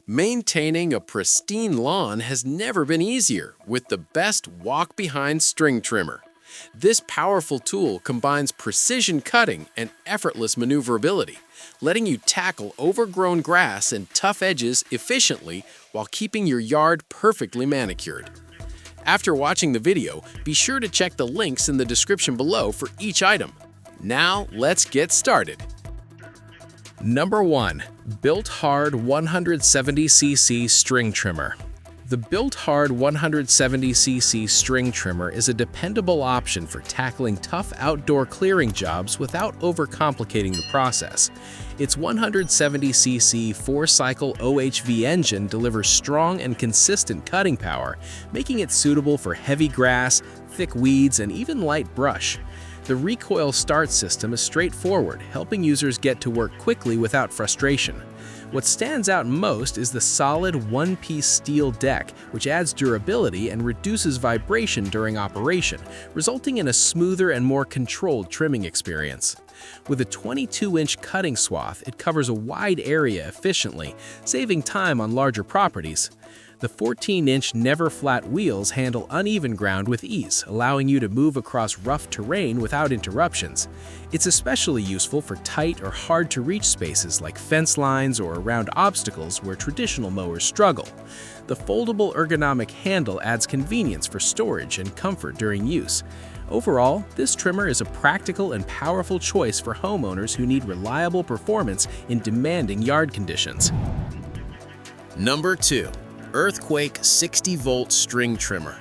Maintaining a pristine lawn has never been easier with the best walk-behind string trimmer. This powerful tool combines precision cutting and effortless maneuverability, letting you tackle overgrown grass and tough edges efficiently while keeping your yard perfectly manicured. After watching the video, be sure to check the links in the description below for each item. Now, let's get started. Number 1. BILT HARD 170cc String Trimmer. The BILT HARD 170cc string trimmer is a dependable option for tackling tough outdoor clearing jobs without overcomplicating the process. Its 170cc 4-cycle OHV engine delivers strong and consistent cutting power, making it suitable for heavy grass, thick weeds, and even light brush. The recoil start system is straightforward, helping users get to work quickly without frustration. What stands out most is the solid one-piece steel deck, which adds durability and reduces vibration during operation, resulting in a smoother and more controlled trimming experience. With a 22-inch cutting swath, it covers a wide area efficiently, saving time on larger properties. The 14-inch never-flat wheels handle uneven ground with ease, allowing you to move across rough terrain without interruptions. It's especially useful for tight or hard-to-reach spaces like fence lines or around obstacles where traditional mowers struggle. The foldable ergonomic handle adds convenience for storage and comfort during use. Overall, this trimmer is a practical and powerful choice for homeowners who need reliable performance in demanding yard conditions. Number 2. Earthquake 60-volt string trimmer.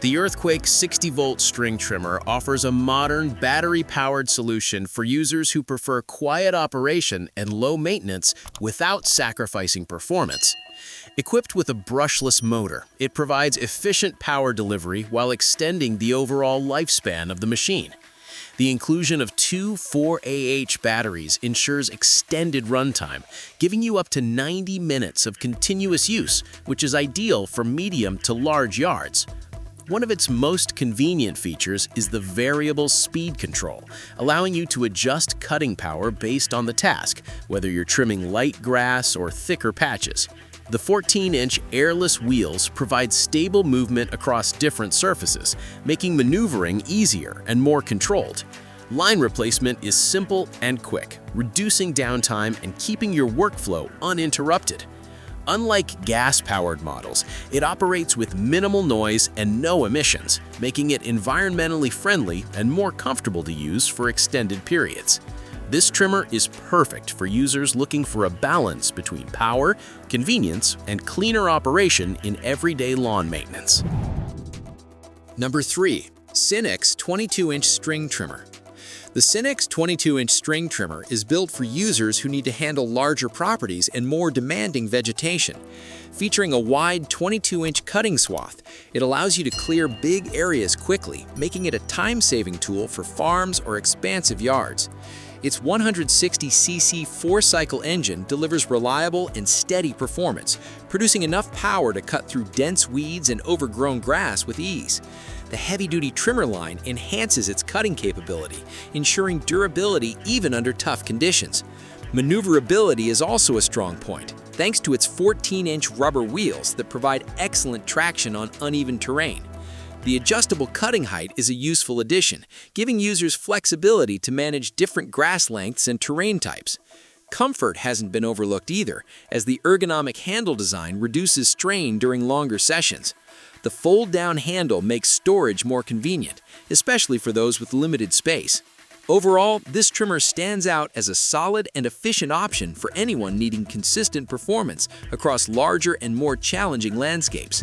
The Earthquake 60-volt string trimmer offers a modern, battery-powered solution for users who prefer quiet operation and low maintenance without sacrificing performance. Equipped with a brushless motor, it provides efficient power delivery while extending the overall lifespan of the machine. The inclusion of two 4Ah batteries ensures extended runtime, giving you up to 90 minutes of continuous use, which is ideal for medium to large yards. One of its most convenient features is the variable speed control, allowing you to adjust cutting power based on the task, whether you're trimming light grass or thicker patches. The 14-inch airless wheels provide stable movement across different surfaces, making maneuvering easier and more controlled. Line replacement is simple and quick, reducing downtime and keeping your workflow uninterrupted. Unlike gas-powered models, it operates with minimal noise and no emissions, making it environmentally friendly and more comfortable to use for extended periods. This trimmer is perfect for users looking for a balance between power, convenience, and cleaner operation in everyday lawn maintenance. Number 3. SENIX 22-inch string trimmer. The SENIX 22-inch string trimmer is built for users who need to handle larger properties and more demanding vegetation. Featuring a wide 22-inch cutting swath, it allows you to clear big areas quickly, making it a time-saving tool for farms or expansive yards. Its 160cc 4-cycle engine delivers reliable and steady performance, producing enough power to cut through dense weeds and overgrown grass with ease. The heavy-duty trimmer line enhances its cutting capability, ensuring durability even under tough conditions. Maneuverability is also a strong point, thanks to its 14-inch rubber wheels that provide excellent traction on uneven terrain. The adjustable cutting height is a useful addition, giving users flexibility to manage different grass lengths and terrain types. Comfort hasn't been overlooked either, as the ergonomic handle design reduces strain during longer sessions. The fold-down handle makes storage more convenient, especially for those with limited space. Overall, this trimmer stands out as a solid and efficient option for anyone needing consistent performance across larger and more challenging landscapes.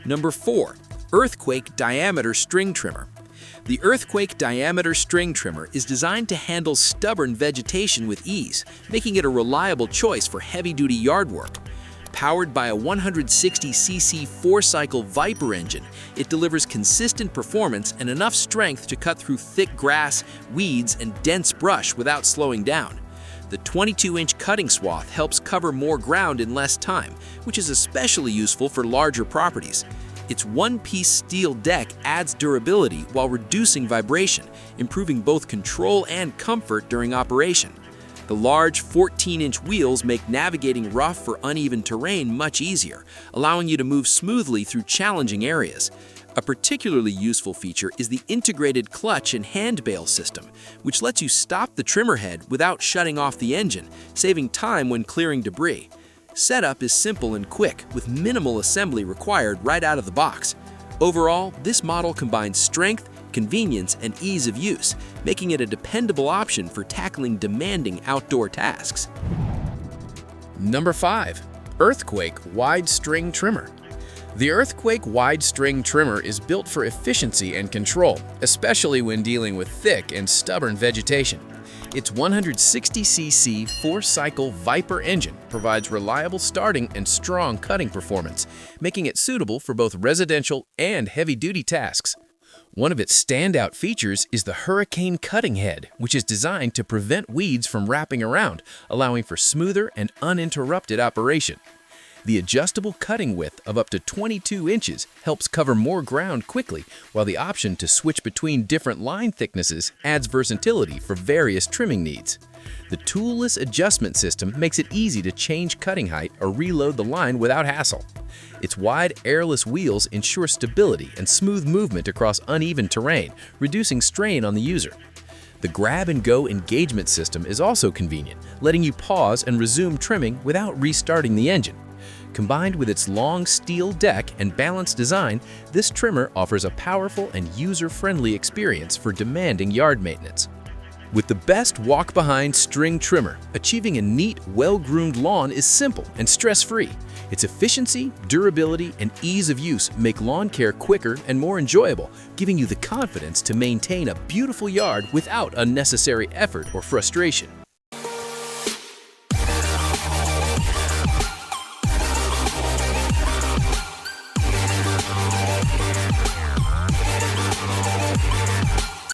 Number 4. Earthquake Diameter String Trimmer. The Earthquake Diameter String Trimmer is designed to handle stubborn vegetation with ease, making it a reliable choice for heavy-duty yard work. Powered by a 160cc 4-cycle Viper engine, it delivers consistent performance and enough strength to cut through thick grass, weeds, and dense brush without slowing down. The 22-inch cutting swath helps cover more ground in less time, which is especially useful for larger properties. Its one-piece steel deck adds durability while reducing vibration, improving both control and comfort during operation. The large 14-inch wheels make navigating rough or uneven terrain much easier, allowing you to move smoothly through challenging areas. A particularly useful feature is the integrated clutch and hand bail system, which lets you stop the trimmer head without shutting off the engine, saving time when clearing debris. Setup is simple and quick, with minimal assembly required right out of the box. Overall, this model combines strength, convenience, and ease of use, making it a dependable option for tackling demanding outdoor tasks. Number 5. Earthquake Wide String Trimmer. The Earthquake Wide String Trimmer is built for efficiency and control, especially when dealing with thick and stubborn vegetation. Its 160cc 4-cycle Viper engine provides reliable starting and strong cutting performance, making it suitable for both residential and heavy-duty tasks. One of its standout features is the Hurricane cutting head, which is designed to prevent weeds from wrapping around, allowing for smoother and uninterrupted operation. The adjustable cutting width of up to 22 inches helps cover more ground quickly, while the option to switch between different line thicknesses adds versatility for various trimming needs. The toolless adjustment system makes it easy to change cutting height or reload the line without hassle. Its wide, airless wheels ensure stability and smooth movement across uneven terrain, reducing strain on the user. The grab-and-go engagement system is also convenient, letting you pause and resume trimming without restarting the engine. Combined with its long steel deck and balanced design, this trimmer offers a powerful and user-friendly experience for demanding yard maintenance. With the best walk-behind string trimmer, achieving a neat, well-groomed lawn is simple and stress-free. Its efficiency, durability, and ease of use make lawn care quicker and more enjoyable, giving you the confidence to maintain a beautiful yard without unnecessary effort or frustration.